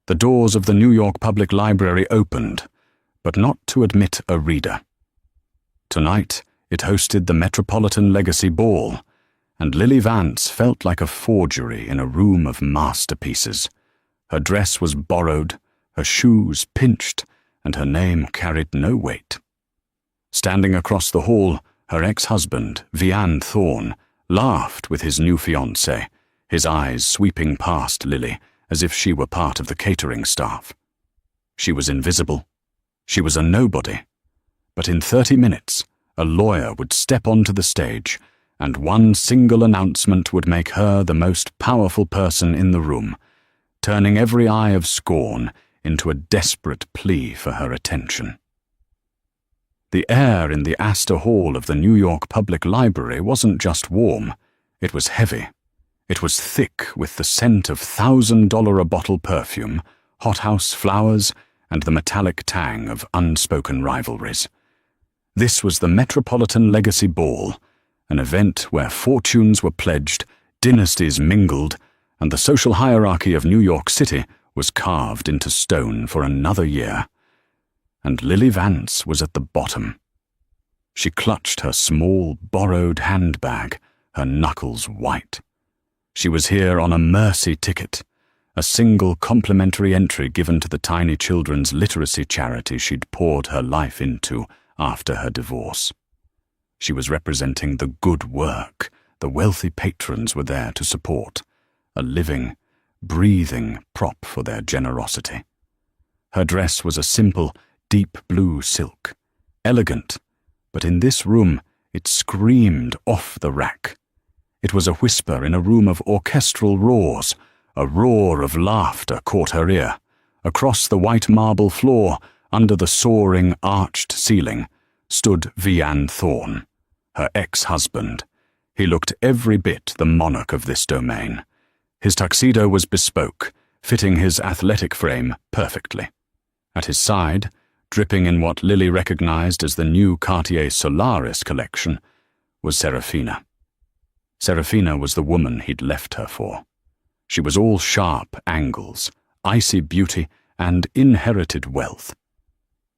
The doors of the New York Public Library opened, but not to admit a reader. Tonight, it hosted the Metropolitan Legacy Ball, and Lily Vance felt like a forgery in a room of masterpieces. Her dress was borrowed, her shoes pinched, and her name carried no weight. Standing across the hall, her ex-husband, Vianne Thorne, laughed with his new fiancée, his eyes sweeping past Lily as if she were part of the catering staff. She was invisible. She was a nobody. But in 30 minutes, a lawyer would step onto the stage, and one single announcement would make her the most powerful person in the room, turning every eye of scorn into a desperate plea for her attention. The air in the Astor Hall of the New York Public Library wasn't just warm, it was heavy. It was thick with the scent of $1,000-a-bottle perfume, hothouse flowers, and the metallic tang of unspoken rivalries. This was the Metropolitan Legacy Ball, an event where fortunes were pledged, dynasties mingled, and the social hierarchy of New York City was carved into stone for another year. And Lily Vance was at the bottom. She clutched her small, borrowed handbag, her knuckles white. She was here on a mercy ticket, a single complimentary entry given to the tiny children's literacy charity she'd poured her life into after her divorce. She was representing the good work the wealthy patrons were there to support, a living, breathing prop for their generosity. Her dress was a simple, deep blue silk, elegant, but in this room it screamed off the rack. It was a whisper in a room of orchestral roars. A roar of laughter caught her ear. Across the white marble floor, under the soaring, arched ceiling, stood Vianne Thorne, her ex-husband. He looked every bit the monarch of this domain. His tuxedo was bespoke, fitting his athletic frame perfectly. At his side, dripping in what Lily recognized as the new Cartier Solaris collection, was Serafina. Serafina was the woman he'd left her for. She was all sharp angles, icy beauty, and inherited wealth.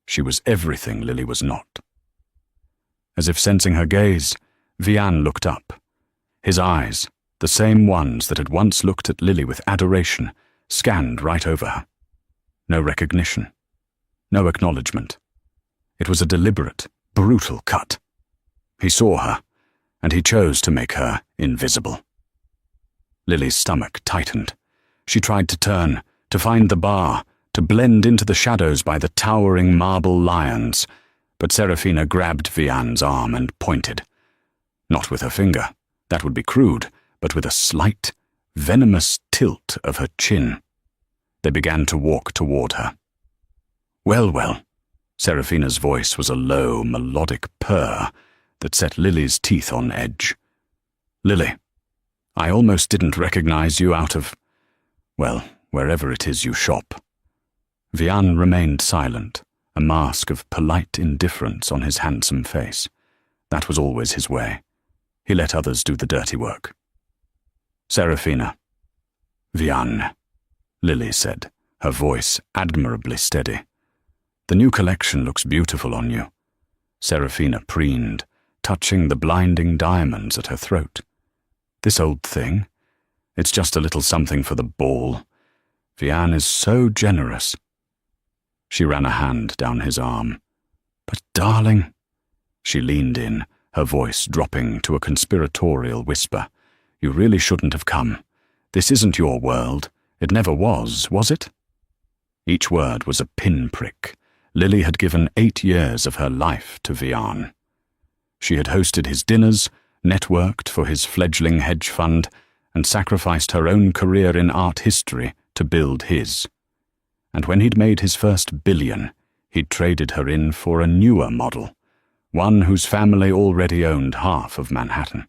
She was everything Lily was not. As if sensing her gaze, Vianne looked up. His eyes, the same ones that had once looked at Lily with adoration, scanned right over her. No recognition. No acknowledgement. It was a deliberate, brutal cut. He saw her, and he chose to make her invisible. Lily's stomach tightened. She tried to turn, to find the bar, to blend into the shadows by the towering marble lions, but Serafina grabbed Vianne's arm and pointed. Not with her finger, that would be crude, but with a slight, venomous tilt of her chin. They began to walk toward her. Well, well, Serafina's voice was a low, melodic purr that set Lily's teeth on edge. Lily, I almost didn't recognize you out of, well, wherever it is you shop. Vianne remained silent, a mask of polite indifference on his handsome face. That was always his way. He let others do the dirty work. Serafina. Vianne, Lily said, her voice admirably steady. The new collection looks beautiful on you. Serafina preened, touching the blinding diamonds at her throat. This old thing, it's just a little something for the ball. Vianne is so generous. She ran a hand down his arm. But darling, she leaned in, her voice dropping to a conspiratorial whisper. You really shouldn't have come. This isn't your world. It never was it? Each word was a pinprick. Lily had given 8 years of her life to Vianne. She had hosted his dinners, networked for his fledgling hedge fund, and sacrificed her own career in art history to build his. And when he'd made his first billion, he'd traded her in for a newer model, one whose family already owned half of Manhattan.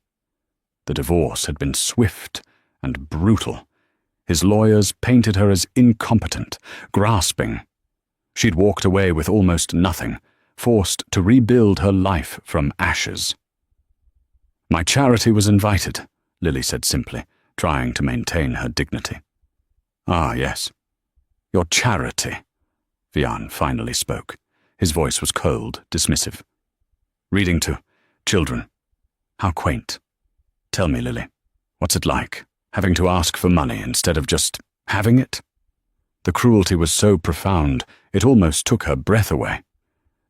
The divorce had been swift and brutal. His lawyers painted her as incompetent, grasping. She'd walked away with almost nothing, forced to rebuild her life from ashes. My charity was invited, Lily said simply, trying to maintain her dignity. Ah, yes. Your charity, Vian finally spoke. His voice was cold, dismissive. Reading to children. How quaint. Tell me, Lily, what's it like, having to ask for money instead of just having it? The cruelty was so profound, it almost took her breath away.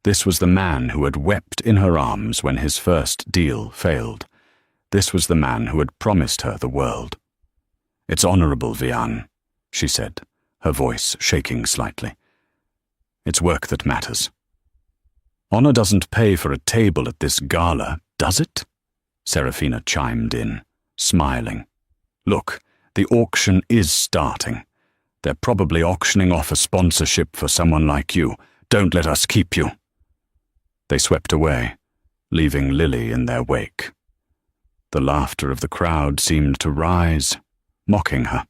This was the man who had wept in her arms when his first deal failed. This was the man who had promised her the world. It's honorable, Vian, she said, her voice shaking slightly. It's work that matters. Honor doesn't pay for a table at this gala, does it? Serafina chimed in, smiling. Look, the auction is starting. They're probably auctioning off a sponsorship for someone like you. Don't let us keep you. They swept away, leaving Lily in their wake. The laughter of the crowd seemed to rise, mocking her.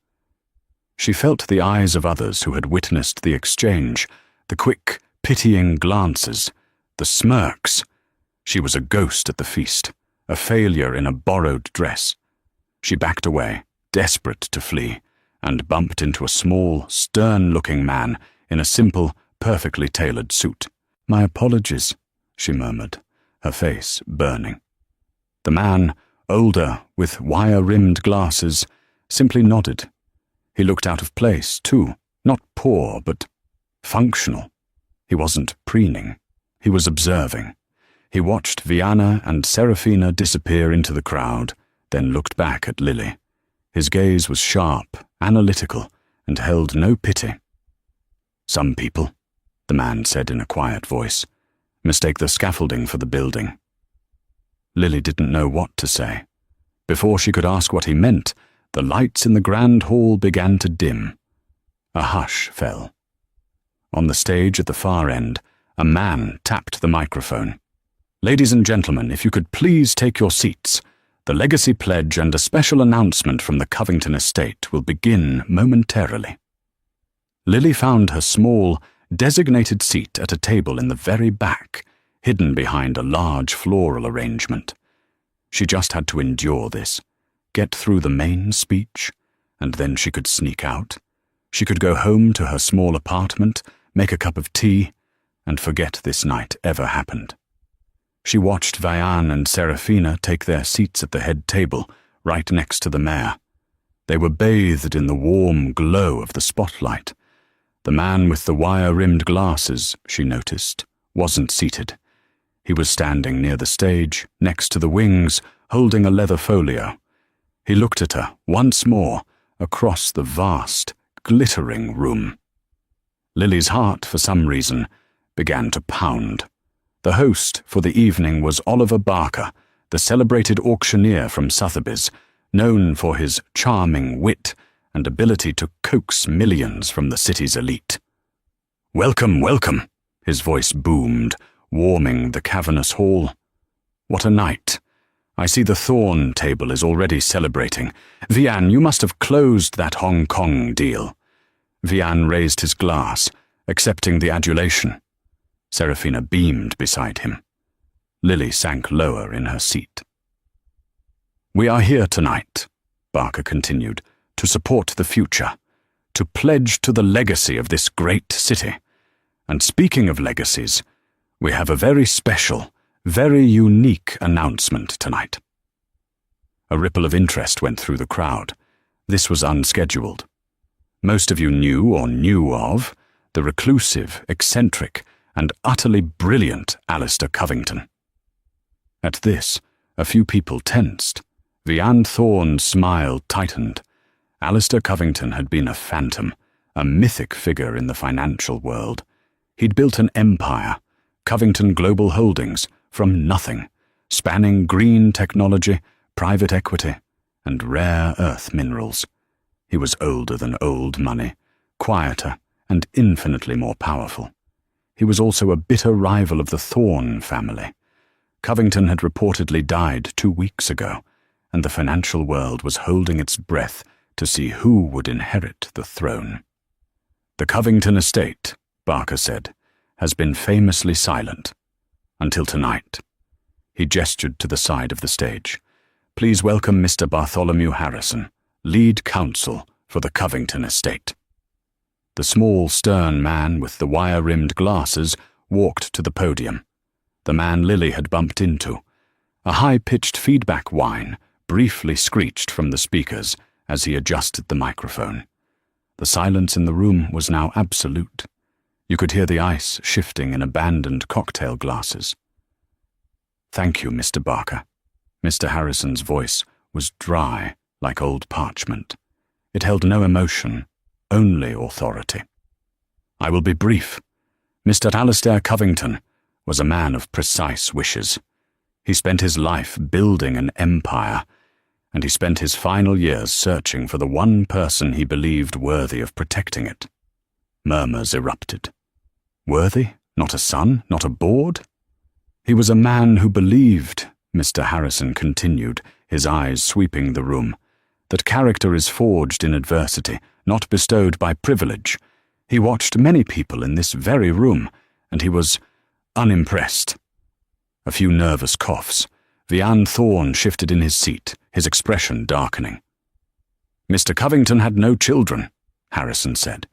She felt the eyes of others who had witnessed the exchange, the quick, pitying glances, the smirks. She was a ghost at the feast, a failure in a borrowed dress. She backed away, desperate to flee, and bumped into a small, stern-looking man in a simple, perfectly tailored suit. "My apologies," she murmured, her face burning. The man, older, with wire-rimmed glasses, simply nodded. He looked out of place, too, not poor, but functional. He wasn't preening. He was observing. He watched Viana and Serafina disappear into the crowd, then looked back at Lily. His gaze was sharp, analytical, and held no pity. "Some people," the man said in a quiet voice, "mistake the scaffolding for the building." Lily didn't know what to say. Before she could ask what he meant, the lights in the grand hall began to dim. A hush fell. On the stage at the far end, a man tapped the microphone. "Ladies and gentlemen, if you could please take your seats. The legacy pledge and a special announcement from the Covington estate will begin momentarily." Lily found her small, designated seat at a table in the very back, hidden behind a large floral arrangement. She just had to endure this, get through the main speech, and then she could sneak out. She could go home to her small apartment, make a cup of tea, and forget this night ever happened. She watched Vian and Serafina take their seats at the head table, right next to the mayor. They were bathed in the warm glow of the spotlight. The man with the wire-rimmed glasses, she noticed, wasn't seated. He was standing near the stage, next to the wings, holding a leather folio. He looked at her, once more, across the vast, glittering room. Lily's heart, for some reason, began to pound. The host for the evening was Oliver Barker, the celebrated auctioneer from Sotheby's, known for his charming wit and ability to coax millions from the city's elite. "Welcome, welcome," his voice boomed, warming the cavernous hall. "What a night. I see the Thorn table is already celebrating. Vian, you must have closed that Hong Kong deal." Vian raised his glass, accepting the adulation. Serafina beamed beside him. Lily sank lower in her seat. "We are here tonight," Barker continued, "to support the future, to pledge to the legacy of this great city. And speaking of legacies, we have a very special, very unique announcement tonight." A ripple of interest went through the crowd. This was unscheduled. Most of you knew or knew of the reclusive, eccentric, and utterly brilliant Alistair Covington. At this, a few people tensed. Vian Thorne's smile tightened. Alistair Covington had been a phantom, a mythic figure in the financial world. He'd built an empire, Covington Global Holdings, from nothing, spanning green technology, private equity, and rare earth minerals. He was older than old money, quieter, and infinitely more powerful. He was also a bitter rival of the Thorne family. Covington had reportedly died 2 weeks ago, and the financial world was holding its breath to see who would inherit the throne. "The Covington estate," Barker said, "has been famously silent. Until tonight." He gestured to the side of the stage. "Please welcome Mr. Bartholomew Harrison, lead counsel for the Covington estate." The small, stern man with the wire-rimmed glasses walked to the podium, the man Lily had bumped into. A high-pitched feedback whine briefly screeched from the speakers as he adjusted the microphone. The silence in the room was now absolute. You could hear the ice shifting in abandoned cocktail glasses. "Thank you, Mr. Barker." Mr. Harrison's voice was dry like old parchment. It held no emotion, only authority. "I will be brief. Mr. Alastair Covington was a man of precise wishes. He spent his life building an empire, and he spent his final years searching for the one person he believed worthy of protecting it." Murmurs erupted. Worthy? Not a son? Not a board? "He was a man who believed," Mr. Harrison continued, his eyes sweeping the room, "that character is forged in adversity, not bestowed by privilege. He watched many people in this very room, and he was unimpressed." A few nervous coughs. Vianne Thorne shifted in his seat, his expression darkening. "Mr. Covington had no children," Harrison said.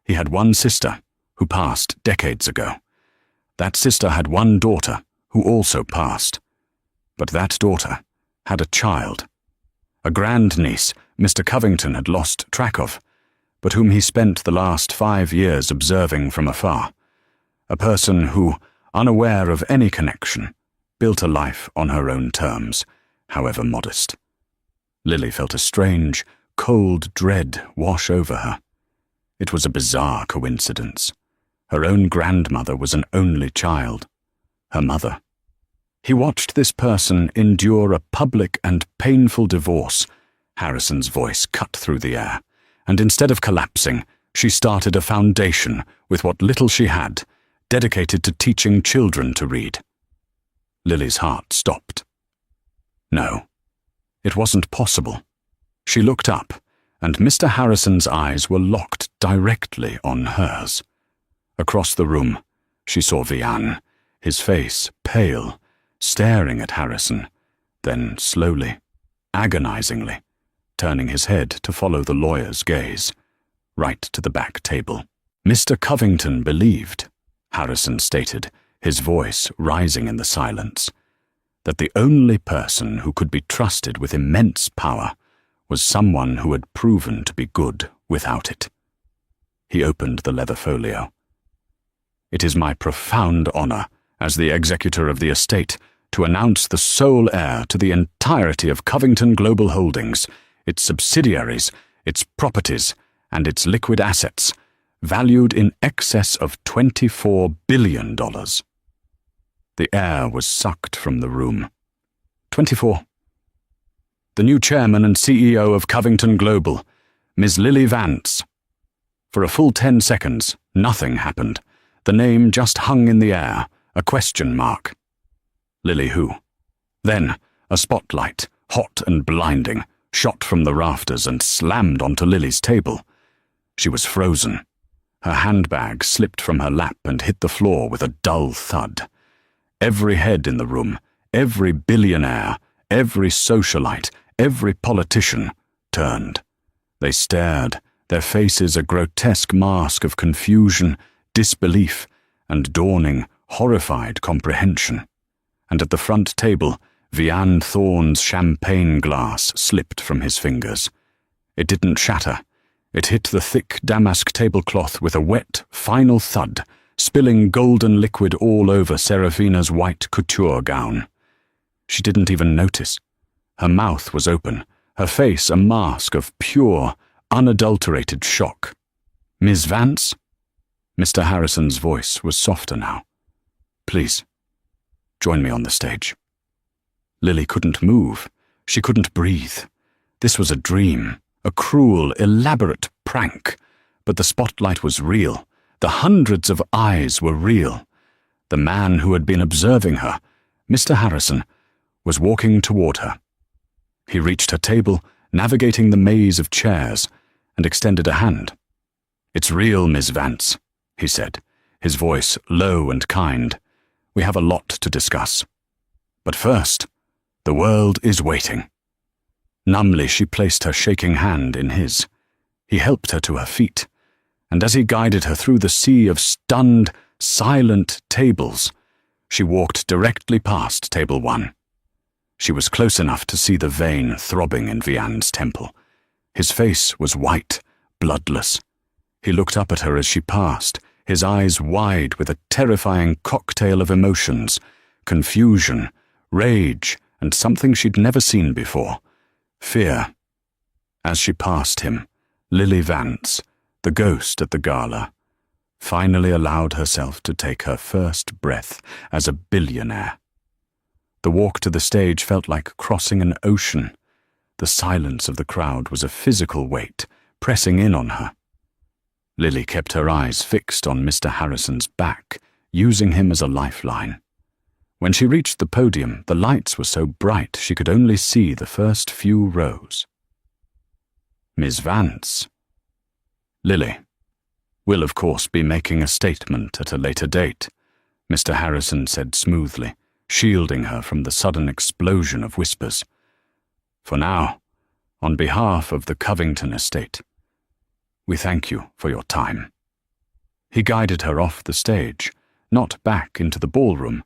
"He had one sister, who passed decades ago. That sister had one daughter, who also passed. But that daughter had a child. A grandniece Mr. Covington had lost track of, but whom he spent the last 5 years observing from afar. A person who, unaware of any connection, built a life on her own terms, however modest." Lily felt a strange, cold dread wash over her. It was a bizarre coincidence. Her own grandmother was an only child. Her mother. He watched this person endure a public and painful divorce. Harrison's voice cut through the air, and instead of collapsing, she started a foundation with what little she had, dedicated to teaching children to read. Lily's heart stopped. No, it wasn't possible. She looked up, and Mr. Harrison's eyes were locked directly on hers. Across the room, she saw Vianne, his face pale, staring at Harrison, then slowly, agonizingly, turning his head to follow the lawyer's gaze, right to the back table. "Mr. Covington believed," Harrison stated, his voice rising in the silence, "that the only person who could be trusted with immense power was someone who had proven to be good without it." He opened the leather folio. "It is my profound honor, as the executor of the estate, to announce the sole heir to the entirety of Covington Global Holdings, its subsidiaries, its properties, and its liquid assets, valued in excess of $24 billion. The air was sucked from the room. 24. "The new chairman and CEO of Covington Global, Ms. Lily Vance." For a full 10 seconds, nothing happened. The name just hung in the air, a question mark. Lily who? Then, a spotlight, hot and blinding, shot from the rafters and slammed onto Lily's table. She was frozen. Her handbag slipped from her lap and hit the floor with a dull thud. Every head in the room, every billionaire, every socialite, every politician turned. They stared, their faces a grotesque mask of confusion, disbelief, and dawning, horrified comprehension. And at the front table, Vianne Thorne's champagne glass slipped from his fingers. It didn't shatter. It hit the thick damask tablecloth with a wet, final thud, spilling golden liquid all over Serafina's white couture gown. She didn't even notice. Her mouth was open, her face a mask of pure, unadulterated shock. "Ms. Vance?" Mr. Harrison's voice was softer now. "Please, join me on the stage." Lily couldn't move. She couldn't breathe. This was a dream, a cruel, elaborate prank, but the spotlight was real. The hundreds of eyes were real. The man who had been observing her, Mr. Harrison, was walking toward her. He reached her table, navigating the maze of chairs, and extended a hand. "It's real, Miss Vance," he said, his voice low and kind. "We have a lot to discuss. But first, the world is waiting." Numbly she placed her shaking hand in his. He helped her to her feet. and as he guided her through the sea of stunned, silent tables, she walked directly past table 1. She was close enough to see the vein throbbing in Vian's temple. His face was white, bloodless. He looked up at her as she passed, his eyes wide with a terrifying cocktail of emotions, confusion, rage, and something she'd never seen before, fear. As she passed him, Lily Vance, the ghost at the gala, finally allowed herself to take her first breath as a billionaire. The walk to the stage felt like crossing an ocean. The silence of the crowd was a physical weight, pressing in on her. Lily kept her eyes fixed on Mr. Harrison's back, using him as a lifeline. When she reached the podium, the lights were so bright she could only see the first few rows. Miss Vance. Lily. We'll of course be making a statement at a later date, Mr. Harrison said smoothly, shielding her from the sudden explosion of whispers. For now, on behalf of the Covington estate, we thank you for your time. He guided her off the stage, not back into the ballroom,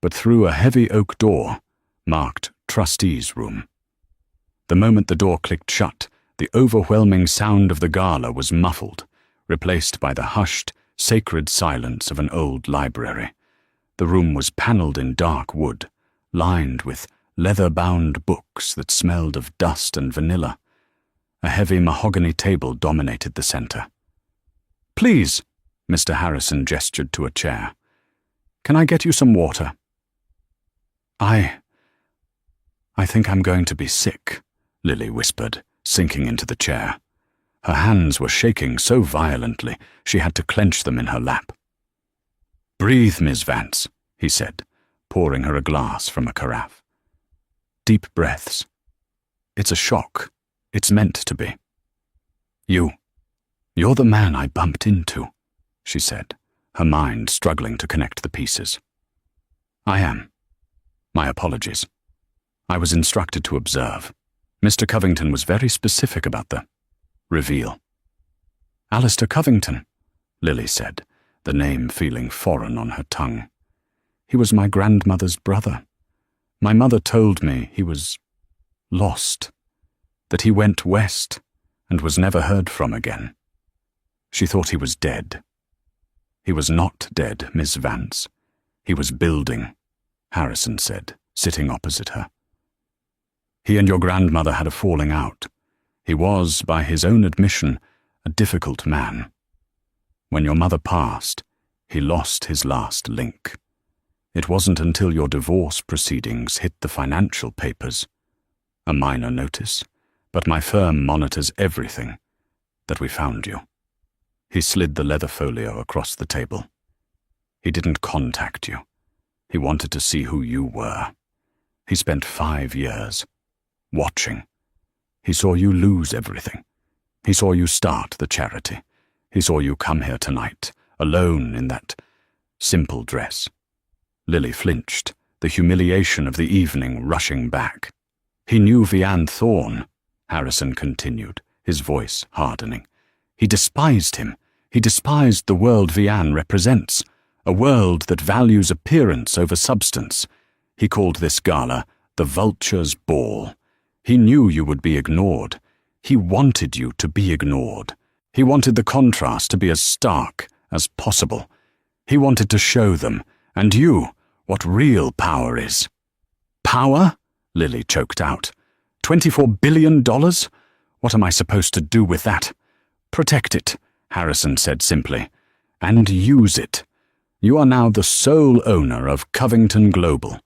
but through a heavy oak door marked Trustees' Room. The moment the door clicked shut, the overwhelming sound of the gala was muffled, replaced by the hushed, sacred silence of an old library. The room was panelled in dark wood, lined with leather-bound books that smelled of dust and vanilla. A heavy mahogany table dominated the center. "Please," Mr. Harrison gestured to a chair. "Can I get you some water?" I think I'm going to be sick," Lily whispered, sinking into the chair. Her hands were shaking so violently she had to clench them in her lap. "Breathe, Miss Vance," he said, pouring her a glass from a carafe. "Deep breaths. It's a shock. It's meant to be." You're the man I bumped into," she said, her mind struggling to connect the pieces. "I am. My apologies. I was instructed to observe. Mr. Covington was very specific about the reveal." "Alistair Covington," Lily said, the name feeling foreign on her tongue. "He was my grandmother's brother. My mother told me he was lost, that he went west and was never heard from again. She thought he was dead." "He was not dead, Miss Vance. He was building," Harrison said, sitting opposite her. "He and your grandmother had a falling out. He was, by his own admission, a difficult man. When your mother passed, he lost his last link. It wasn't until your divorce proceedings hit the financial papers, a minor notice, but my firm monitors everything, that we found you." He slid the leather folio across the table. "He didn't contact you. He wanted to see who you were. He spent 5 years watching. He saw you lose everything. He saw you start the charity. He saw you come here tonight, alone in that simple dress." Lily flinched, the humiliation of the evening rushing back. "He knew Vian Thorne," Harrison continued, his voice hardening. "He despised him. He despised the world Vian represents, a world that values appearance over substance. He called this gala the Vulture's Ball. He knew you would be ignored. He wanted you to be ignored. He wanted the contrast to be as stark as possible. He wanted to show them, and you, what real power is." "Power?" Lily choked out. $24 billion? What am I supposed to do with that?" "Protect it," Harrison said simply, "and use it. You are now the sole owner of Covington Global.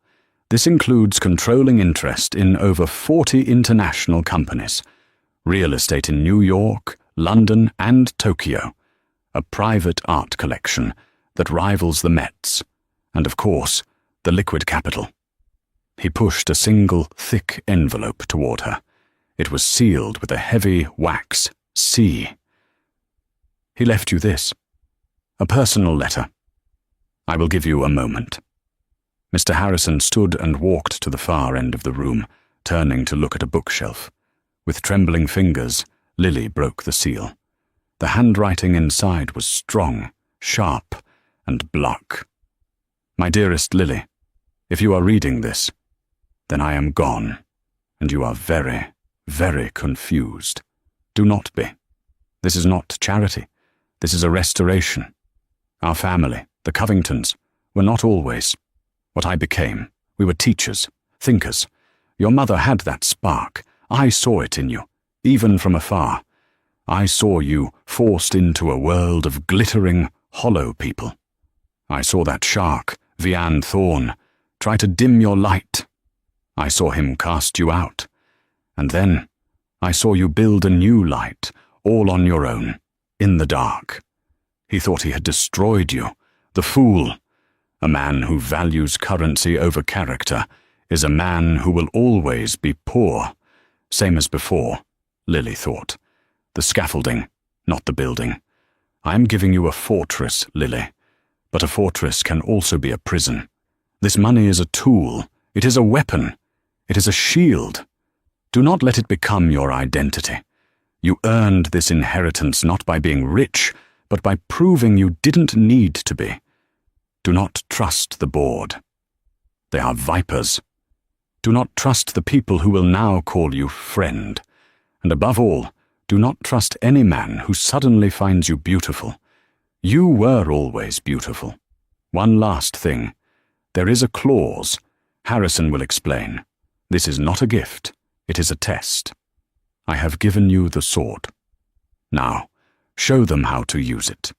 This includes controlling interest in over 40 international companies, real estate in New York, London, and Tokyo, a private art collection that rivals the Mets, and of course, the liquid capital." He pushed a single, thick envelope toward her. It was sealed with a heavy wax C. "He left you this. A personal letter. I will give you a moment." Mr. Harrison stood and walked to the far end of the room, turning to look at a bookshelf. With trembling fingers, Lily broke the seal. The handwriting inside was strong, sharp, and black. My dearest Lily, if you are reading this, then I am gone, and you are very, very confused. Do not be. This is not charity. This is a restoration. Our family, the Covingtons, were not always what I became. We were teachers, thinkers. Your mother had that spark. I saw it in you, even from afar. I saw you forced into a world of glittering, hollow people. I saw that shark, Vian Thorne, try to dim your light. I saw him cast you out. And then I saw you build a new light, all on your own, in the dark. He thought he had destroyed you. The fool. A man who values currency over character is a man who will always be poor. Same as before, Lily thought. The scaffolding, not the building. I am giving you a fortress, Lily. But a fortress can also be a prison. This money is a tool. It is a weapon. It is a shield. Do not let it become your identity. You earned this inheritance not by being rich, but by proving you didn't need to be. Do not trust the board. They are vipers. Do not trust the people who will now call you friend. And above all, do not trust any man who suddenly finds you beautiful. You were always beautiful. One last thing. There is a clause. Harrison will explain. This is not a gift. It is a test. I have given you the sword. Now, show them how to use it.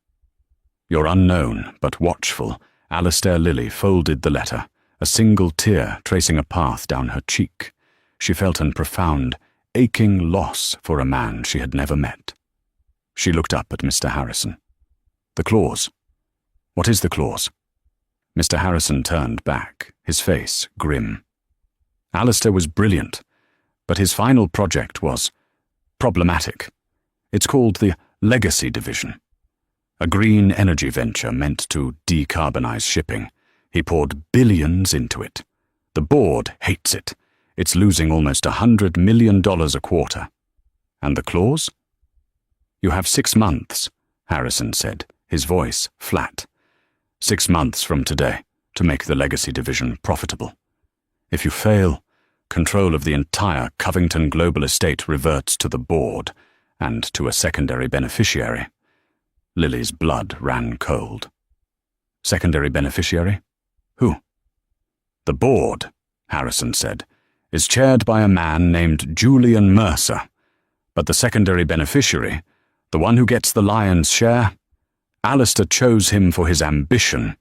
Your unknown, but watchful, Alistair Lilly folded the letter, a single tear tracing a path down her cheek. She felt an profound, aching loss for a man she had never met. She looked up at Mr. Harrison. The clause. What is the clause? Mr. Harrison turned back, his face grim. Alistair was brilliant, but his final project was problematic. It's called the Legacy Division. A green energy venture meant to decarbonize shipping. He poured billions into it. The board hates it. It's losing almost $100 million a quarter. And the clause? You have 6 months, Harrison said, his voice flat. 6 months from today to make the Legacy Division profitable. If you fail, control of the entire Covington Global estate reverts to the board and to a secondary beneficiary. Lily's blood ran cold. Secondary beneficiary? Who? The board, Harrison said, is chaired by a man named Julian Mercer. But the secondary beneficiary, the one who gets the lion's share, Alistair chose him for his ambition.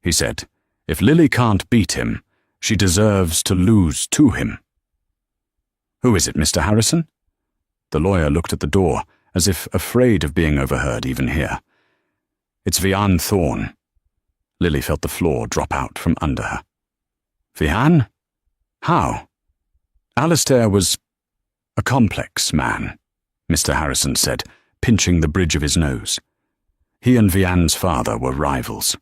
He said, if Lily can't beat him, she deserves to lose to him. Who is it, Mr. Harrison? The lawyer looked at the door, as if afraid of being overheard even here. It's Vian Thorne. Lily felt the floor drop out from under her. Vian? How? Alistair was a complex man, Mr. Harrison said, pinching the bridge of his nose. He and Vian's father were rivals,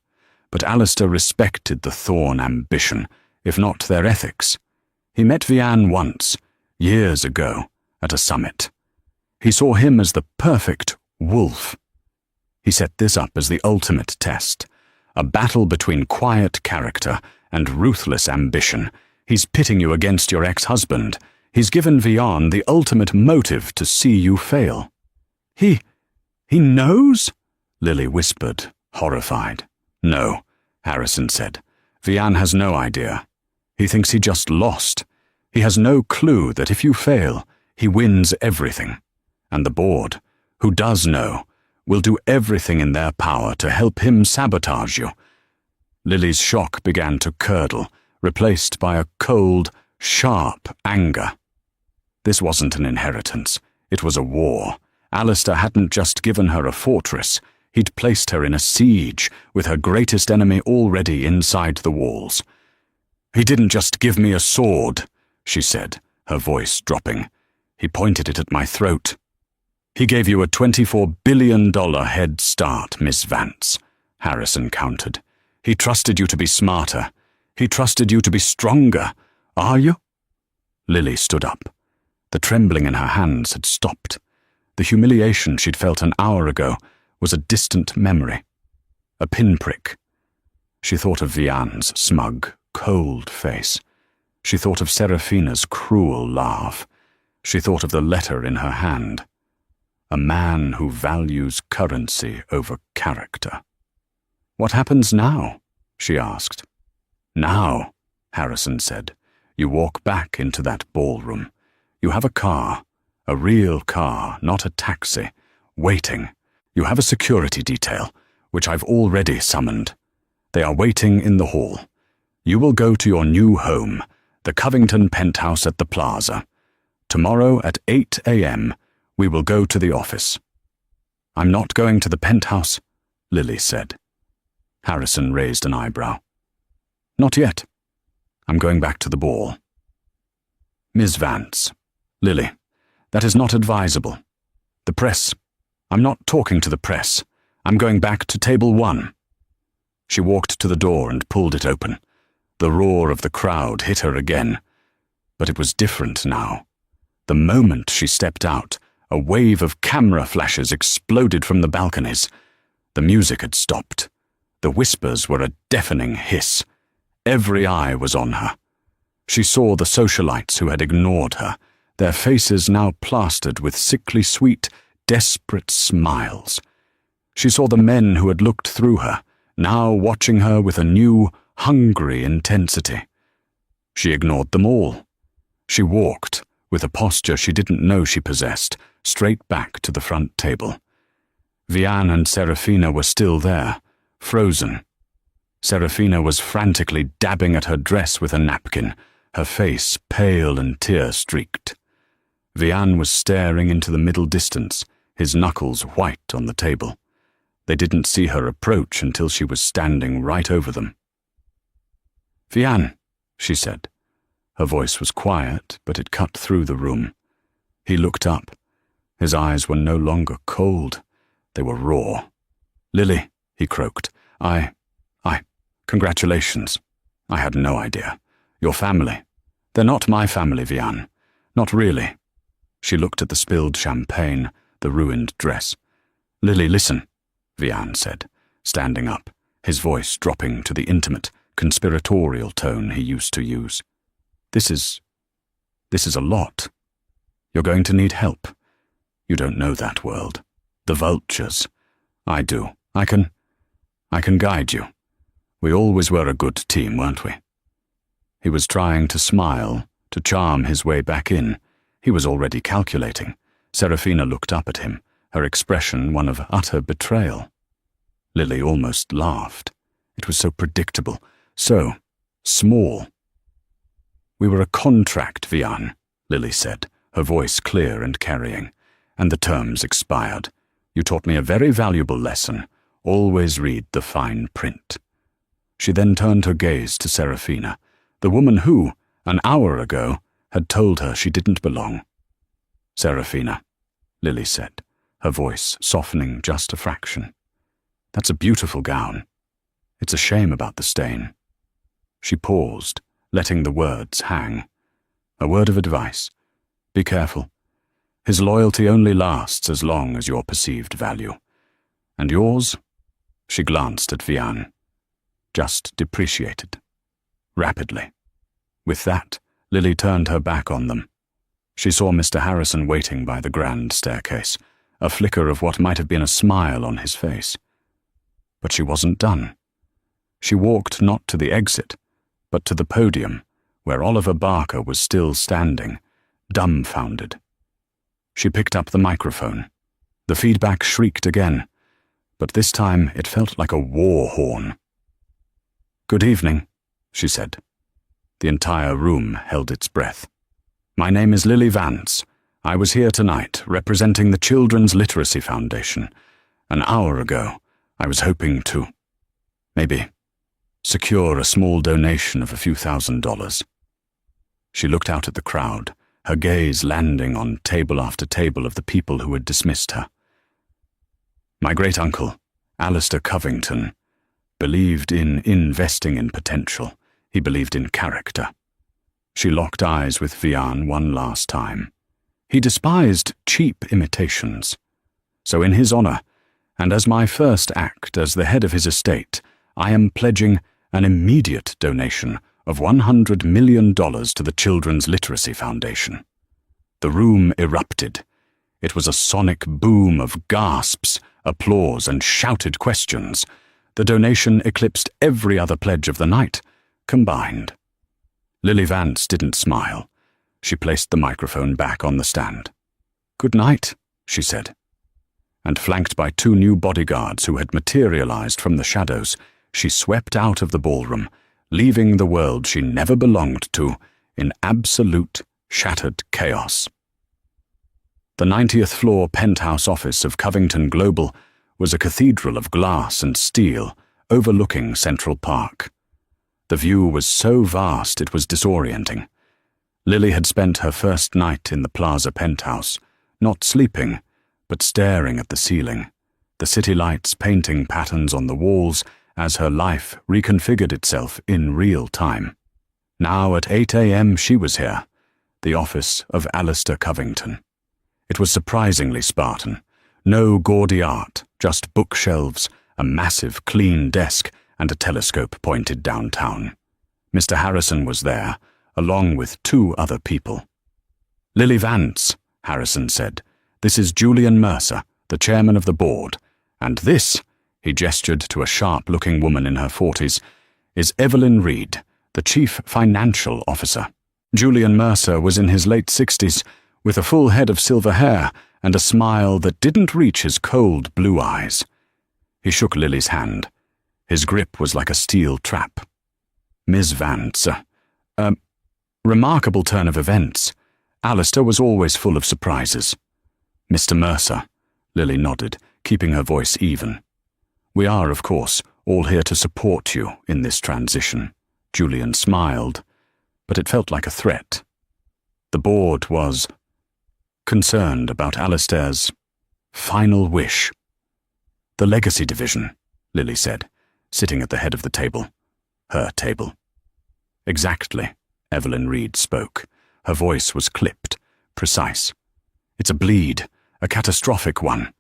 but Alistair respected the Thorne ambition, if not their ethics. He met Vian once, years ago, at a summit. He saw him as the perfect wolf. He set this up as the ultimate test, a battle between quiet character and ruthless ambition. He's pitting you against your ex-husband. He's given Vian the ultimate motive to see you fail. He knows? Lily whispered, horrified. No, Harrison said. Vian has no idea. He thinks he just lost. He has no clue that if you fail, he wins everything. And the board, who does know, will do everything in their power to help him sabotage you. Lily's shock began to curdle, replaced by a cold, sharp anger. This wasn't an inheritance. It was a war. Alistair hadn't just given her a fortress. He'd placed her in a siege, with her greatest enemy already inside the walls. He didn't just give me a sword, she said, her voice dropping. He pointed it at my throat. He gave you a $24 billion head start, Miss Vance, Harrison countered. He trusted you to be smarter. He trusted you to be stronger. Are you? Lily stood up. The trembling in her hands had stopped. The humiliation she'd felt an hour ago was a distant memory, a pinprick. She thought of Vianne's smug, cold face. She thought of Serafina's cruel laugh. She thought of the letter in her hand. A man who values currency over character. "What happens now?" she asked. "Now," Harrison said, "you walk back into that ballroom. You have a car, a real car, not a taxi, waiting. You have a security detail, which I've already summoned. They are waiting in the hall. You will go to your new home, the Covington penthouse at the plaza. Tomorrow at 8 a.m., we will go to the office." "I'm not going to the penthouse," Lily said. Harrison raised an eyebrow. "Not yet. I'm going back to the ball." "Ms. Vance, Lily, that is not advisable. The press. I'm not talking to the press. I'm going back to table 1. She walked to the door and pulled it open. The roar of the crowd hit her again. But it was different now. The moment she stepped out, a wave of camera flashes exploded from the balconies. The music had stopped. The whispers were a deafening hiss. Every eye was on her. She saw the socialites who had ignored her, their faces now plastered with sickly sweet, desperate smiles. She saw the men who had looked through her, now watching her with a new, hungry intensity. She ignored them all. She walked, with a posture she didn't know she possessed, straight back to the front table. Vianne and Serafina were still there, frozen. Serafina was frantically dabbing at her dress with a napkin, her face pale and tear-streaked. Vianne was staring into the middle distance, his knuckles white on the table. They didn't see her approach until she was standing right over them. "Vianne," she said. Her voice was quiet, but it cut through the room. He looked up. His eyes were no longer cold. They were raw. "Lily," he croaked, congratulations. I had no idea. Your family. They're not my family, Vianne. Not really." She looked at the spilled champagne, the ruined dress. "Lily, listen," Vianne said, standing up, his voice dropping to the intimate, conspiratorial tone he used to use. This is a lot. You're going to need help. You don't know that world. The vultures. I do. I can guide you. We always were a good team, weren't we?" He was trying to smile, to charm his way back in. He was already calculating. Serafina looked up at him, her expression one of utter betrayal. Lily almost laughed. It was so predictable, so small. "We were a contract, Vianne," Lily said, her voice clear and carrying, "and the terms expired. You taught me a very valuable lesson. Always read the fine print." She then turned her gaze to Serafina, the woman who, an hour ago, had told her she didn't belong. "Serafina," Lily said, her voice softening just a fraction. "That's a beautiful gown. It's a shame about the stain." She paused, letting the words hang. A word of advice. Be careful. His loyalty only lasts as long as your perceived value. And yours? She glanced at Vianne. Just depreciated. Rapidly. With that, Lily turned her back on them. She saw Mr. Harrison waiting by the grand staircase, a flicker of what might have been a smile on his face. But she wasn't done. She walked not to the exit, but to the podium, where Oliver Barker was still standing, dumbfounded. She picked up the microphone. The feedback shrieked again, but this time it felt like a war horn. "Good evening," she said. The entire room held its breath. "My name is Lily Vance. I was here tonight, representing the Children's Literacy Foundation. An hour ago, I was hoping to, maybe, secure a small donation of a few $1,000s. She looked out at the crowd, her gaze landing on table after table of the people who had dismissed her. "My great-uncle, Alistair Covington, believed in investing in potential. He believed in character." She locked eyes with Vianne one last time. He despised cheap imitations. So in his honor, and as my first act as the head of his estate, I am pledging an immediate donation of $100 million to the Children's Literacy Foundation. The room erupted. It was a sonic boom of gasps, applause, and shouted questions. The donation eclipsed every other pledge of the night, combined. Lily Vance didn't smile. She placed the microphone back on the stand. "Good night," she said. And flanked by 2 new bodyguards who had materialized from the shadows, she swept out of the ballroom, leaving the world she never belonged to in absolute, shattered chaos. The 90th floor penthouse office of Covington Global was a cathedral of glass and steel overlooking Central Park. The view was so vast it was disorienting. Lily had spent her first night in the plaza penthouse, not sleeping, but staring at the ceiling, the city lights painting patterns on the walls as her life reconfigured itself in real time. Now at 8 a.m. she was here, the office of Alistair Covington. It was surprisingly Spartan. No gaudy art, just bookshelves, a massive clean desk, and a telescope pointed downtown. Mr. Harrison was there, along with 2 other people. "Lily Vance," Harrison said. "This is Julian Mercer, the chairman of the board, and this," he gestured to a sharp-looking woman in her 40s, "is Evelyn Reed, the chief financial officer." Julian Mercer was in his late 60s, with a full head of silver hair and a smile that didn't reach his cold blue eyes. He shook Lily's hand. His grip was like a steel trap. "Ms. Vance, remarkable turn of events. Alistair was always full of surprises." "Mr. Mercer," Lily nodded, keeping her voice even. "We are, of course, all here to support you in this transition." Julian smiled, but it felt like a threat. The board was concerned about Alistair's final wish. "The legacy division," Lily said, sitting at the head of the table. Her table. "Exactly," Evelyn Reed spoke. Her voice was clipped, precise. "It's a bleed, a catastrophic one.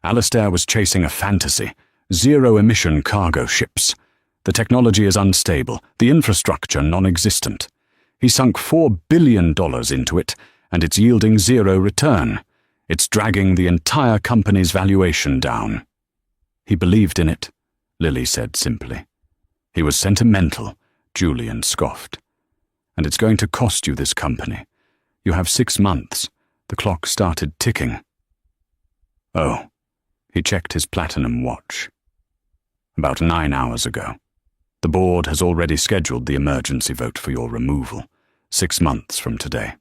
Alistair was chasing a fantasy, zero-emission cargo ships. The technology is unstable, the infrastructure non-existent. He sunk $4 billion into it, and it's yielding zero return. It's dragging the entire company's valuation down." "He believed in it," Lily said simply. "He was sentimental," Julian scoffed. "And it's going to cost you this company. You have 6 months. The clock started ticking." "Oh," he checked his platinum watch. "About 9 hours ago. The board has already scheduled the emergency vote for your removal, 6 months from today.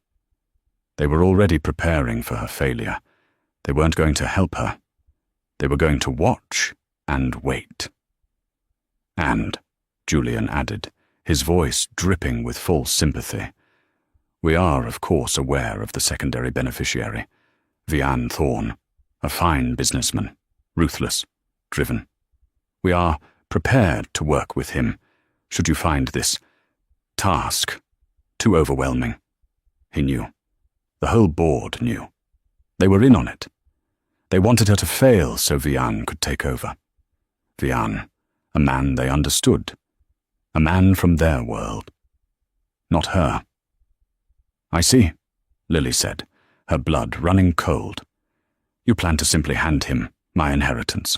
They were already preparing for her failure. They weren't going to help her. They were going to watch and wait." "And," Julian added, his voice dripping with false sympathy, "we are, of course, aware of the secondary beneficiary, Vian Thorne, a fine businessman, ruthless, driven. We are prepared to work with him, should you find this task too overwhelming." He knew. The whole board knew. They were in on it. They wanted her to fail so Vian could take over. Vian, a man they understood. A man from their world. Not her. "I see," Lily said, her blood running cold. "You plan to simply hand him my inheritance."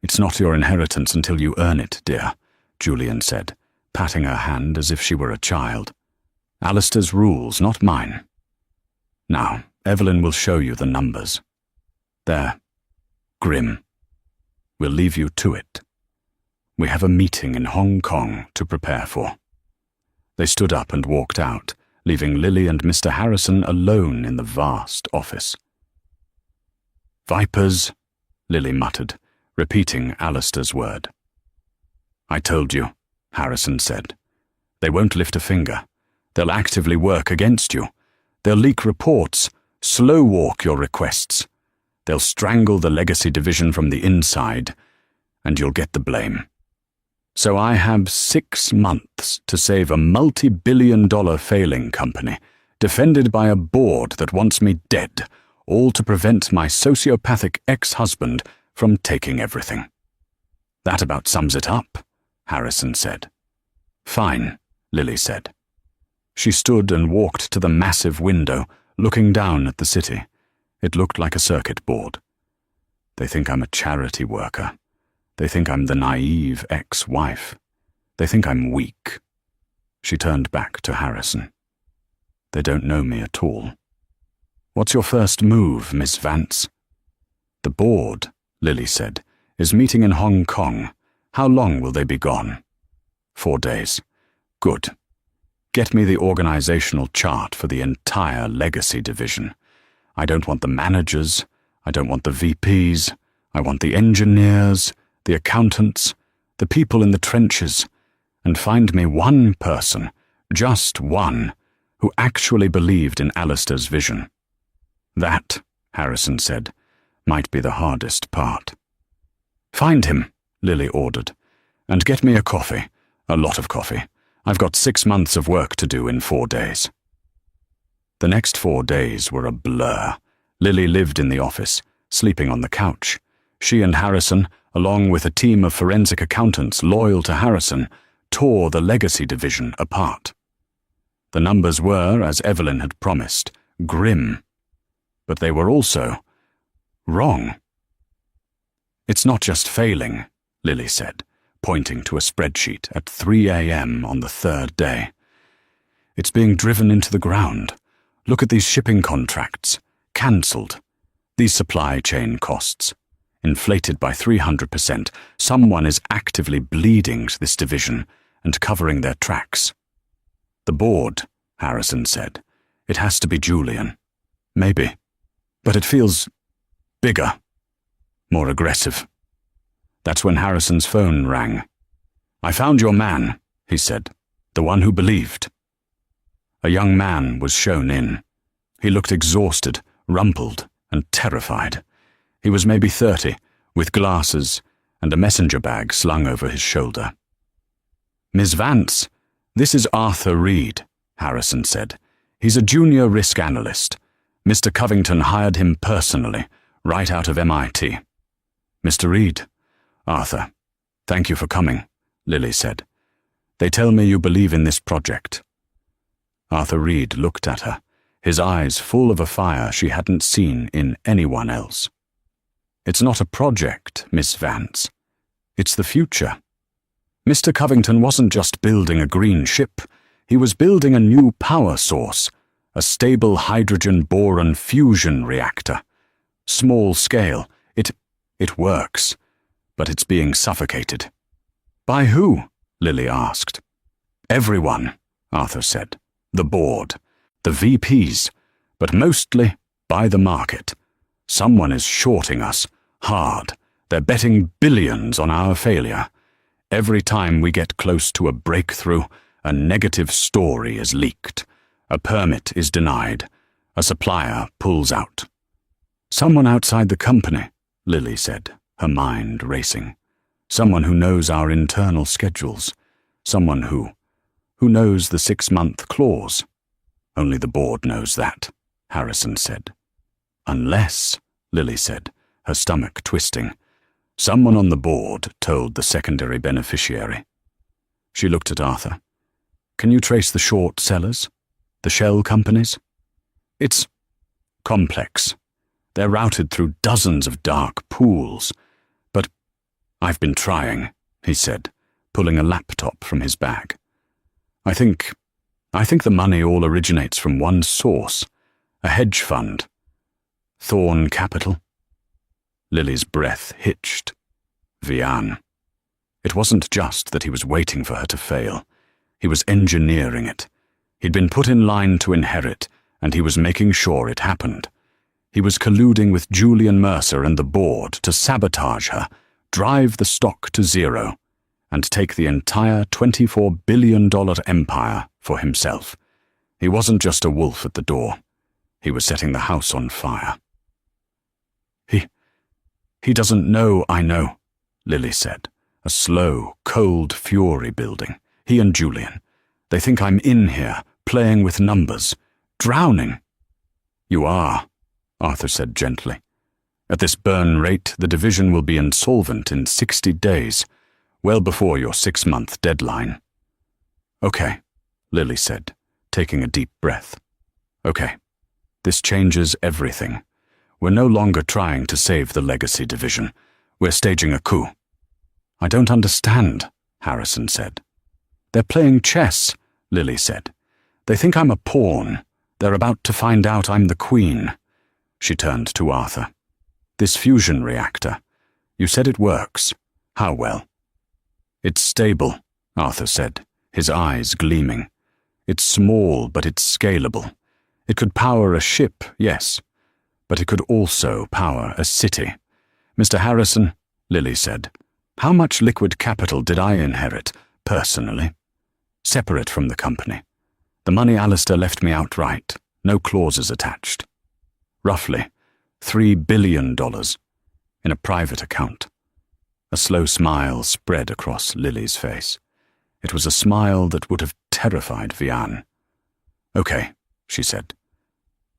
"It's not your inheritance until you earn it, dear," Julian said, patting her hand as if she were a child. "Alistair's rules, not mine. Now, Evelyn will show you the numbers. They're grim. We'll leave you to it. We have a meeting in Hong Kong to prepare for." They stood up and walked out, leaving Lily and Mr. Harrison alone in the vast office. "Vipers," Lily muttered, repeating Alistair's word. "I told you," Harrison said. "They won't lift a finger. They'll actively work against you. They'll leak reports, slow-walk your requests. They'll strangle the legacy division from the inside, and you'll get the blame. So I have 6 months to save a multi-billion-dollar failing company, defended by a board that wants me dead, all to prevent my sociopathic ex-husband from taking everything. That about sums it up, Harrison said. Fine, Lily said. She stood and walked to the massive window, looking down at the city. It looked like a circuit board. They think I'm a charity worker. They think I'm the naive ex-wife. They think I'm weak. She turned back to Harrison. They don't know me at all. What's your first move, Miss Vance? The board, Lily said, is meeting in Hong Kong. How long will they be gone? 4 days. Good. Get me the organizational chart for the entire legacy division. I don't want the managers. I don't want the VPs. I want the engineers, the accountants, the people in the trenches. And find me one person, just one, who actually believed in Alistair's vision. That, Harrison said, might be the hardest part. Find him, Lily ordered, and get me a coffee, a lot of coffee. I've got 6 months of work to do in 4 days. The next 4 days were a blur. Lily lived in the office, sleeping on the couch. She and Harrison, along with a team of forensic accountants loyal to Harrison, tore the legacy division apart. The numbers were, as Evelyn had promised, grim. But they were also wrong. It's not just failing, Lily said, pointing to a spreadsheet at 3 a.m. on the 3rd day. It's being driven into the ground. Look at these shipping contracts. Cancelled. These supply chain costs. Inflated by 300%. Someone is actively bleeding this division and covering their tracks. The board, Harrison said. It has to be Julian. Maybe. But it feels bigger. More aggressive. That's when Harrison's phone rang. I found your man, he said. The one who believed. A young man was shown in. He looked exhausted, rumpled, and terrified. He was maybe 30, with glasses and a messenger bag slung over his shoulder. Miss Vance, this is Arthur Reed, Harrison said. He's a junior risk analyst. Mr. Covington hired him personally, right out of MIT. Mr. Reed, Arthur, thank you for coming, Lily said. They tell me you believe in this project. Arthur Reed looked at her, his eyes full of a fire she hadn't seen in anyone else. It's not a project, Miss Vance. It's the future. Mr. Covington wasn't just building a green ship. He was building a new power source, a stable hydrogen-boron fusion reactor. Small scale. It works, but it's being suffocated. By who? Lily asked. Everyone, Arthur said. The board, the VPs, but mostly by the market. Someone is shorting us, hard. They're betting billions on our failure. Every time we get close to a breakthrough, a negative story is leaked. A permit is denied. A supplier pulls out. Someone outside the company, Lily said, her mind racing. Someone who knows our internal schedules. Someone who knows the 6-month clause. Only the board knows that, Harrison said. Unless, Lily said, her stomach twisting, someone on the board told the secondary beneficiary. She looked at Arthur. Can you trace the short sellers? The shell companies? It's complex. They're routed through dozens of dark pools. But I've been trying, he said, pulling a laptop from his bag. I think the money all originates from one source, a hedge fund. Thorn Capital. Lily's breath hitched. Vian. It wasn't just that he was waiting for her to fail. He was engineering it. He'd been put in line to inherit, and he was making sure it happened. He was colluding with Julian Mercer and the board to sabotage her, drive the stock to zero, and take the entire $24 billion empire for himself. He wasn't just a wolf at the door. He was setting the house on fire. He doesn't know I know, Lily said, a slow, cold fury building. He and Julian. They think I'm in here, playing with numbers, drowning." "You are," Arthur said gently. "At this burn rate, the division will be insolvent in 60 days, well before your 6-month deadline." "Okay," Lily said, taking a deep breath. "Okay, this changes everything. We're no longer trying to save the legacy division. We're staging a coup." "I don't understand," Harrison said. "They're playing chess," Lily said. "They think I'm a pawn. They're about to find out I'm the queen." She turned to Arthur. "This fusion reactor. You said it works. How well?" "It's stable," Arthur said, his eyes gleaming. "It's small, but it's scalable. It could power a ship, yes, but it could also power a city. Mr. Harrison," Lily said, "how much liquid capital did I inherit, personally? Separate from the company. The money Alistair left me outright, no clauses attached. Roughly $3 billion in a private account." A slow smile spread across Lily's face. It was a smile that would have terrified Vian. "Okay," she said.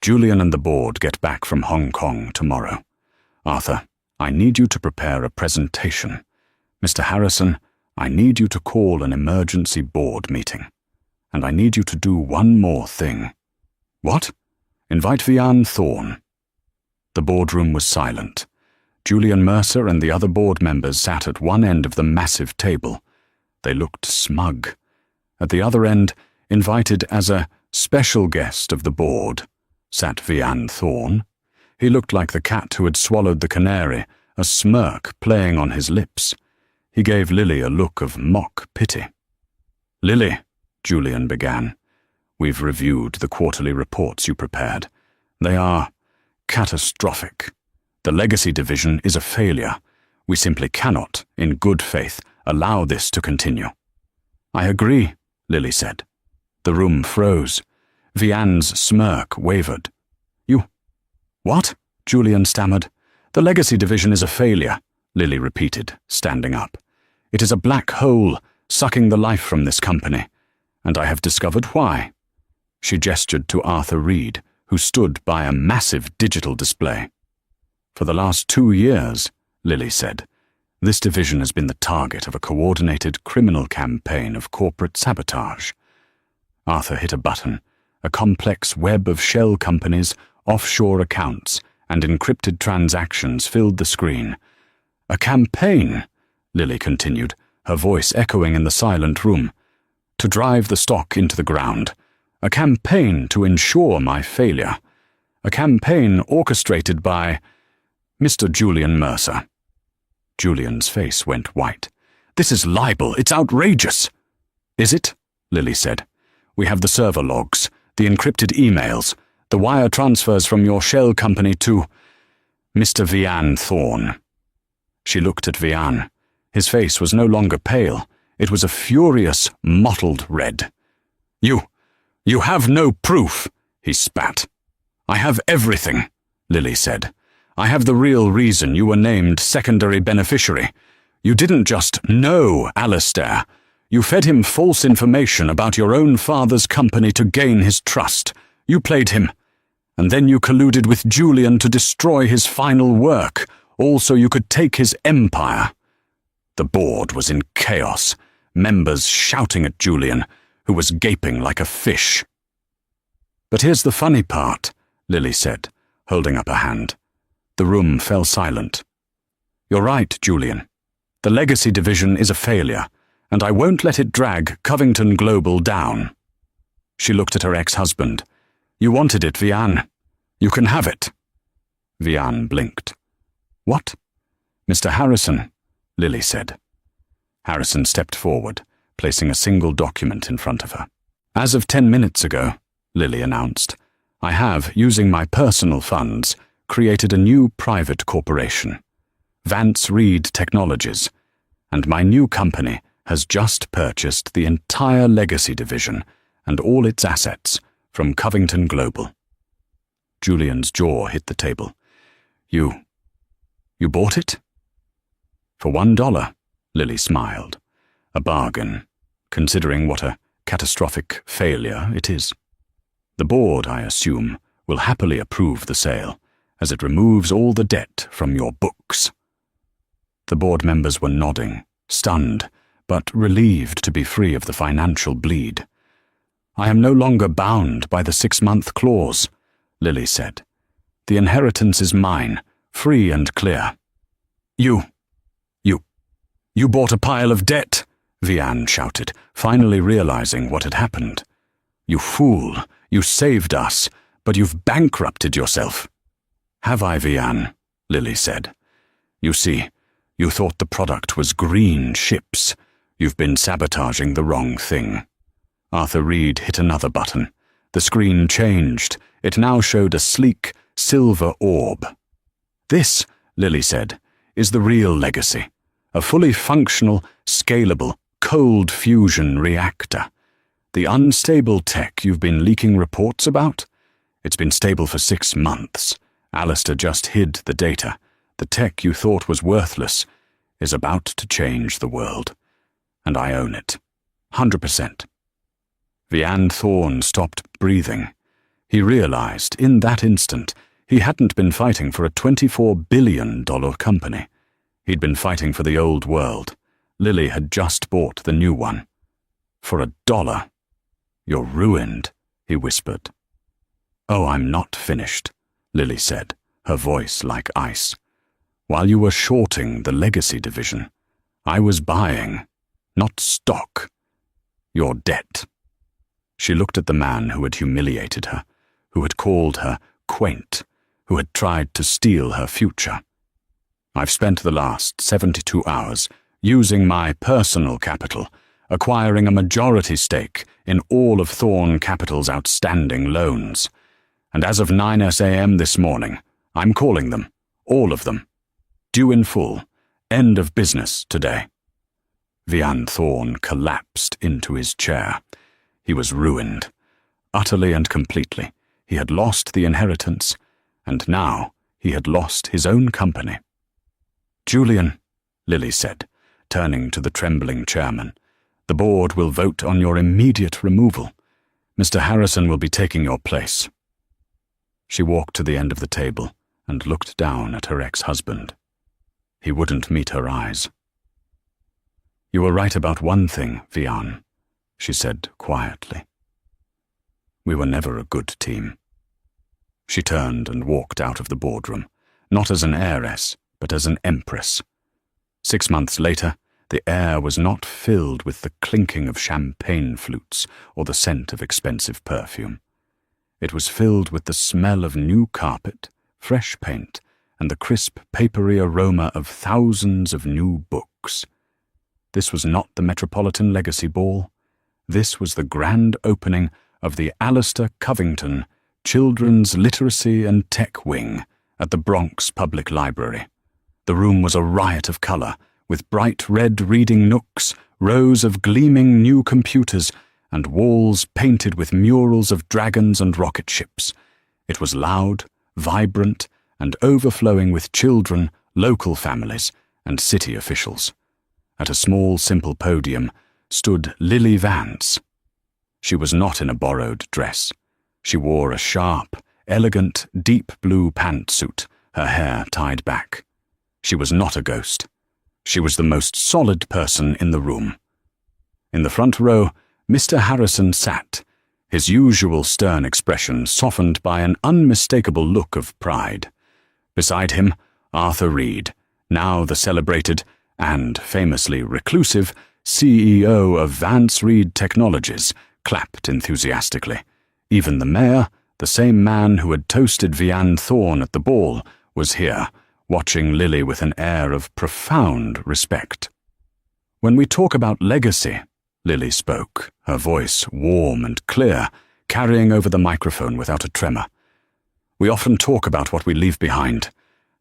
"Julian and the board get back from Hong Kong tomorrow. Arthur, I need you to prepare a presentation. Mr. Harrison, I need you to call an emergency board meeting. And I need you to do one more thing." "What?" "Invite Vian Thorne." The boardroom was silent. Julian Mercer and the other board members sat at one end of the massive table. They looked smug. At the other end, invited as a special guest of the board, sat Vian Thorne. He looked like the cat who had swallowed the canary, a smirk playing on his lips. He gave Lily a look of mock pity. "Lily," Julian began, "we've reviewed the quarterly reports you prepared. They are catastrophic. The legacy division is a failure. We simply cannot, in good faith, allow this to continue." "I agree," Lily said. The room froze. Vian's smirk wavered. "You... what?" Julian stammered. "The legacy division is a failure," Lily repeated, standing up. "It is a black hole, sucking the life from this company. And I have discovered why." She gestured to Arthur Reed, who stood by a massive digital display. "For the last 2 years," Lily said, "this division has been the target of a coordinated criminal campaign of corporate sabotage." Arthur hit a button. A complex web of shell companies, offshore accounts, and encrypted transactions filled the screen. "A campaign," Lily continued, her voice echoing in the silent room, "to drive the stock into the ground. A campaign to ensure my failure. A campaign orchestrated by Mr. Julian Mercer." Julian's face went white. "This is libel. It's outrageous." "Is it?" Lily said. "We have the server logs, the encrypted emails, the wire transfers from your shell company to Mr. Vian Thorne." She looked at Vian. His face was no longer pale. It was a furious, mottled red. You have no proof," he spat. "I have everything," Lily said. "I have the real reason you were named secondary beneficiary. You didn't just know Alistair. You fed him false information about your own father's company to gain his trust. You played him. And then you colluded with Julian to destroy his final work, all so you could take his empire." The board was in chaos, members shouting at Julian, who was gaping like a fish. "But here's the funny part," Lily said, holding up a hand. The room fell silent. "You're right, Julian. The legacy division is a failure, and I won't let it drag Covington Global down." She looked at her ex-husband. "You wanted it, Vian. You can have it." Vian blinked. "What?" "Mr. Harrison," Lily said. Harrison stepped forward, placing a single document in front of her. "As of 10 minutes ago," Lily announced, "I have, using my personal funds, created a new private corporation, Vance Reed Technologies, and my new company has just purchased the entire legacy division and all its assets from Covington Global." Julian's jaw hit the table. You bought it?" "For $1, Lily smiled. "A bargain, considering what a catastrophic failure it is." The board, I assume, will happily approve the sale, as it removes all the debt from your books." The board members were nodding, stunned, but relieved to be free of the financial bleed. "I am no longer bound by the 6-month clause," Lily said. "The inheritance is mine, free and clear." You bought a pile of debt," Vianne shouted, finally realizing what had happened. "You fool, you saved us, but you've bankrupted yourself." "Have I, Vianne?" Lily said. "You see, you thought the product was green ships. You've been sabotaging the wrong thing." Arthur Reed hit another button. The screen changed. It now showed a sleek, silver orb. "This," Lily said, "is the real legacy. A fully functional, scalable, cold fusion reactor. The unstable tech you've been leaking reports about? It's been stable for 6 months. Alistair just hid the data. The tech you thought was worthless is about to change the world. And I own it. 100%. Vianne Thorne stopped breathing. He realized, in that instant, he hadn't been fighting for a $24 billion company. He'd been fighting for the old world. Lily had just bought the new one. For $1. "You're ruined," he whispered. "Oh, I'm not finished," Lily said, her voice like ice. "While you were shorting the legacy division, I was buying, not stock, your debt." She looked at the man who had humiliated her, who had called her quaint, who had tried to steal her future. "I've spent the last 72 hours using my personal capital, acquiring a majority stake in all of Thorne Capital's outstanding loans. And as of 9 a.m. this morning, I'm calling them, all of them. Due in full. End of business today." Vianne Thorne collapsed into his chair. He was ruined. Utterly and completely. He had lost the inheritance, and now he had lost his own company. "Julian," Lily said, turning to the trembling chairman, "the board will vote on your immediate removal. Mr. Harrison will be taking your place." She walked to the end of the table and looked down at her ex-husband. He wouldn't meet her eyes. "You were right about one thing, Vianne," she said quietly. "We were never a good team." She turned and walked out of the boardroom, not as an heiress, but as an empress. 6 months later, the air was not filled with the clinking of champagne flutes or the scent of expensive perfume. It was filled with the smell of new carpet, fresh paint, and the crisp, papery aroma of thousands of new books. This was not the Metropolitan Legacy Ball. This was the grand opening of the Alistair Covington Children's Literacy and Tech Wing at the Bronx Public Library. The room was a riot of color, with bright red reading nooks, rows of gleaming new computers, and walls painted with murals of dragons and rocket ships. It was loud, vibrant, and overflowing with children, local families, and city officials. At a small, simple podium stood Lily Vance. She was not in a borrowed dress. She wore a sharp, elegant, deep blue pantsuit, her hair tied back. She was not a ghost. She was the most solid person in the room. In the front row, Mr. Harrison sat, his usual stern expression softened by an unmistakable look of pride. Beside him, Arthur Reed, now the celebrated and famously reclusive CEO of Vance Reed Technologies, clapped enthusiastically. Even the mayor, the same man who had toasted Vianne Thorne at the ball, was here, watching Lily with an air of profound respect. "When we talk about legacy," Lily spoke, her voice warm and clear, carrying over the microphone without a tremor, "we often talk about what we leave behind.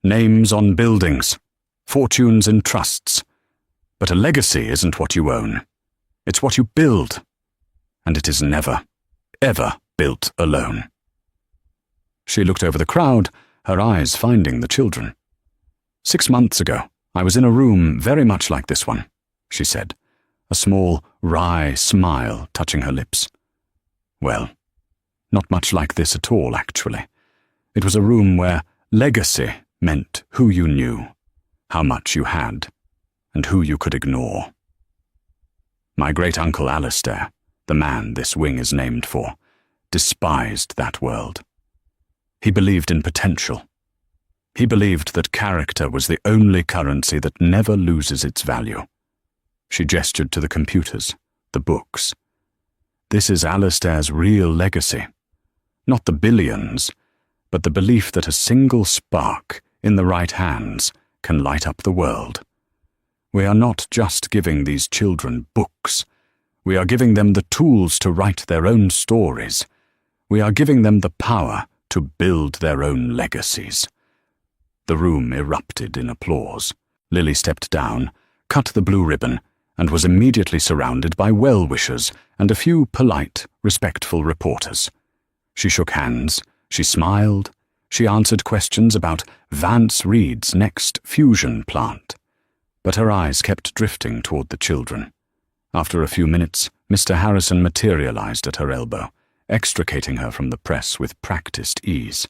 Names on buildings, fortunes in trusts. But a legacy isn't what you own. It's what you build. And it is never, ever built alone." She looked over the crowd, her eyes finding the children. 6 months ago, I was in a room very much like this one, she said, a small, wry smile touching her lips. Well, Not much like this at all, actually. It was a room where legacy meant who you knew, how much you had, and who you could ignore. My great-uncle Alistair, the man this wing is named for, despised that world. He believed in potential. He believed that character was the only currency that never loses its value. She gestured to the computers, the books. This is Alistair's real legacy. Not the billions, but the belief that a single spark in the right hands can light up the world. We are not just giving these children books. We are giving them the tools to write their own stories. We are giving them the power to build their own legacies. The room erupted in applause. Lily stepped down, cut the blue ribbon, and was immediately surrounded by well-wishers and a few polite, respectful reporters. She shook hands, she smiled, she answered questions about Vance Reed's next fusion plant. But her eyes kept drifting toward the children. After a few minutes, Mr. Harrison materialized at her elbow, extricating her from the press with practiced ease.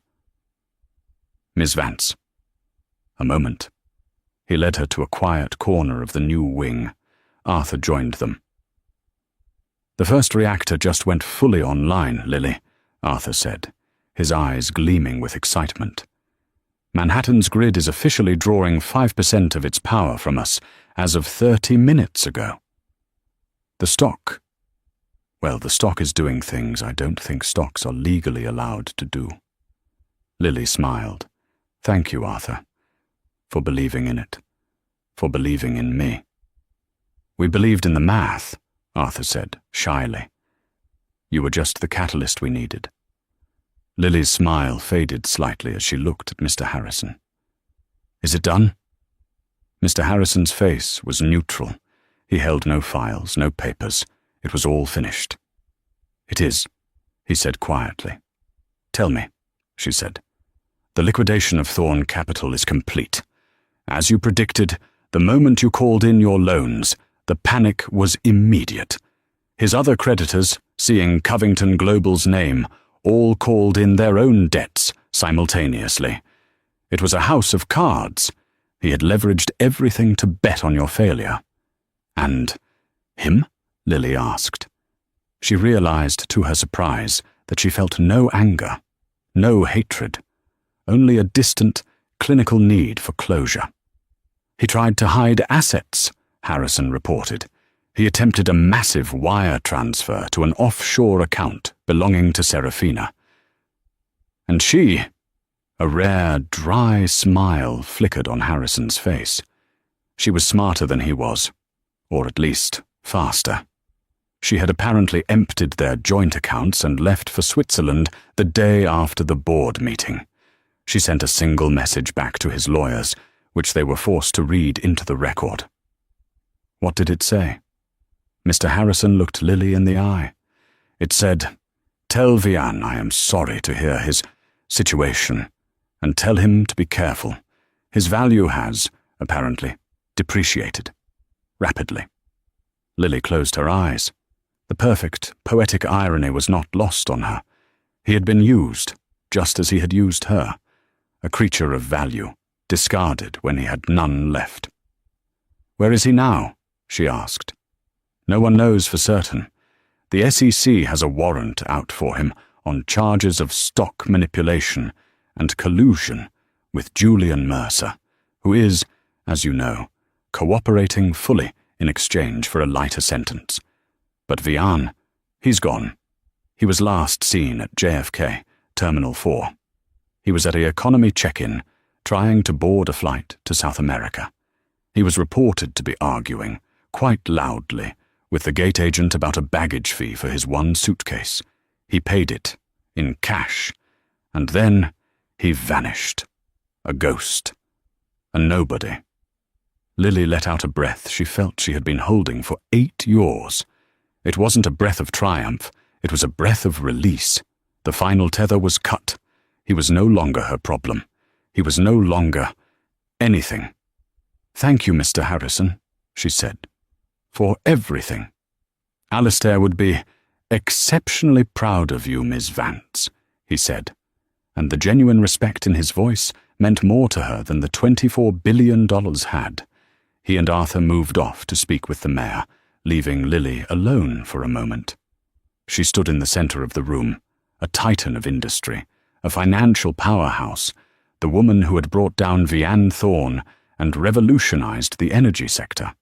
"Miss Vance." A moment. He led her to a quiet corner of the new wing. Arthur joined them. "The first reactor just went fully online, Lily," Arthur said, his eyes gleaming with excitement. "Manhattan's grid is officially drawing 5% of its power from us as of 30 minutes ago. The stock is doing things I don't think stocks are legally allowed to do." Lily smiled. "Thank you, Arthur, for believing in it, for believing in me." "We believed in the math," Arthur said, shyly. "You were just the catalyst we needed." Lily's smile faded slightly as she looked at Mr. Harrison. "Is it done?" Mr. Harrison's face was neutral. He held no files, no papers. It was all finished. "It is," he said quietly. "Tell me," she said. "The liquidation of Thorn Capital is complete. As you predicted, the moment you called in your loans, the panic was immediate. His other creditors, seeing Covington Global's name, all called in their own debts simultaneously. It was a house of cards. He had leveraged everything to bet on your failure." "And him?" Lily asked. She realized to her surprise that she felt no anger, no hatred, only a distant, clinical need for closure. "He tried to hide assets," Harrison reported. "He attempted a massive wire transfer to an offshore account belonging to Serafina. And she—" a rare, dry smile flickered on Harrison's face. She was smarter than he was, or at least faster. She had apparently emptied their joint accounts and left for Switzerland the day after the board meeting. She sent a single message back to his lawyers, which they were forced to read into the record. What did it say? Mr. Harrison looked Lily in the eye. It said, "Tell Vian I am sorry to hear his situation, and tell him to be careful. His value has, apparently, depreciated. Rapidly." Lily closed her eyes. The perfect, poetic irony was not lost on her. He had been used, just as he had used her, a creature of value, discarded when he had none left. "Where is he now?" she asked. "No one knows for certain. The SEC has a warrant out for him on charges of stock manipulation and collusion with Julian Mercer, who is, as you know, cooperating fully in exchange for a lighter sentence. But Vian, he's gone. He was last seen at JFK, Terminal 4. He was at an economy check-in, trying to board a flight to South America. He was reported to be arguing, quite loudly, with the gate agent about a baggage fee for his one suitcase. He paid it, in cash, and then he vanished. A ghost. A nobody. Lily let out a breath she felt she had been holding for 8 years. It wasn't a breath of triumph, it was a breath of release. The final tether was cut. He was no longer her problem. He was no longer anything. "Thank you, Mr. Harrison," she said, "for everything. Alistair would be "Exceptionally proud of you, Miss Vance," he said, and the genuine respect in his voice meant more to her than the $24 billion had. He and Arthur moved off to speak with the mayor, leaving Lily alone for a moment. She stood in the center of the room, a titan of industry, a financial powerhouse, the woman who had brought down Vianne Thorne and revolutionized the energy sector.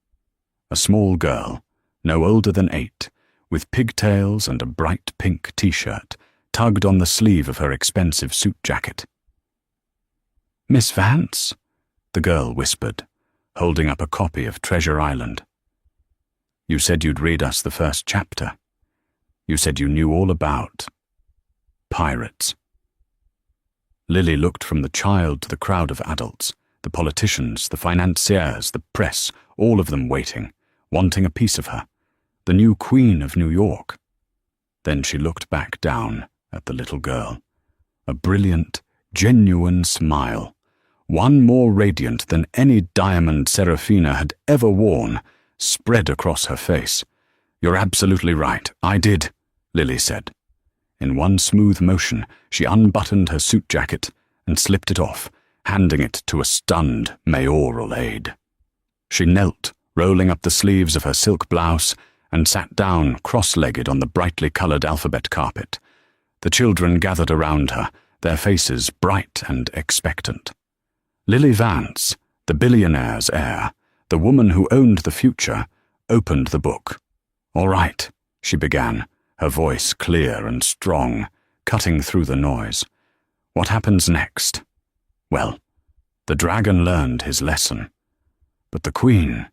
A small girl, no older than 8, with pigtails and a bright pink t-shirt, tugged on the sleeve of her expensive suit jacket. "Miss Vance?" the girl whispered, holding up a copy of Treasure Island. "You said you'd read us the first chapter. You said you knew all about pirates." Lily looked from the child to the crowd of adults, the politicians, the financiers, the press, all of them waiting, wanting a piece of her, the new Queen of New York. Then she looked back down at the little girl. A brilliant, genuine smile, one more radiant than any diamond Serafina had ever worn, spread across her face. "You're absolutely right, I did," Lily said. In one smooth motion, she unbuttoned her suit jacket and slipped it off, handing it to a stunned mayoral aide. She knelt, rolling up the sleeves of her silk blouse, and sat down cross-legged on the brightly colored alphabet carpet. The children gathered around her, their faces bright and expectant. Lily Vance, the billionaire's heir, the woman who owned the future, opened the book. "All right," she began, her voice clear and strong, cutting through the noise. "What happens next?" Well, the dragon learned his lesson. But the Queen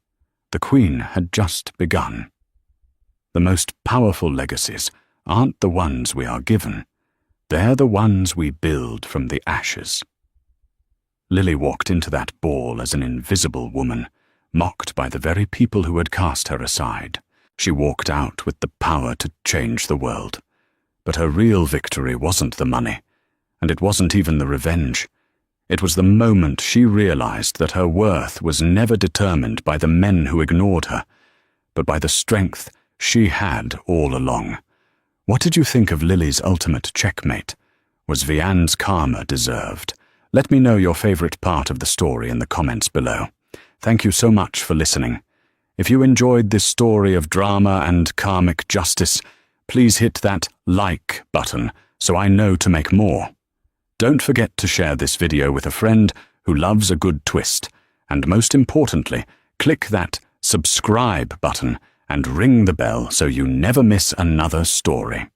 had just begun. The most powerful legacies aren't the ones we are given. They're the ones we build from the ashes. Lily walked into that ball as an invisible woman, mocked by the very people who had cast her aside. She walked out with the power to change the world. But her real victory wasn't the money, and it wasn't even the revenge. It was the moment she realized that her worth was never determined by the men who ignored her, but by the strength she had all along. What did you think of Lily's ultimate checkmate? Was Vianne's karma deserved? Let me know your favorite part of the story in the comments below. Thank you so much for listening. If you enjoyed this story of drama and karmic justice, please hit that like button so I know to make more. Don't forget to share this video with a friend who loves a good twist, and most importantly, click that subscribe button and ring the bell so you never miss another story.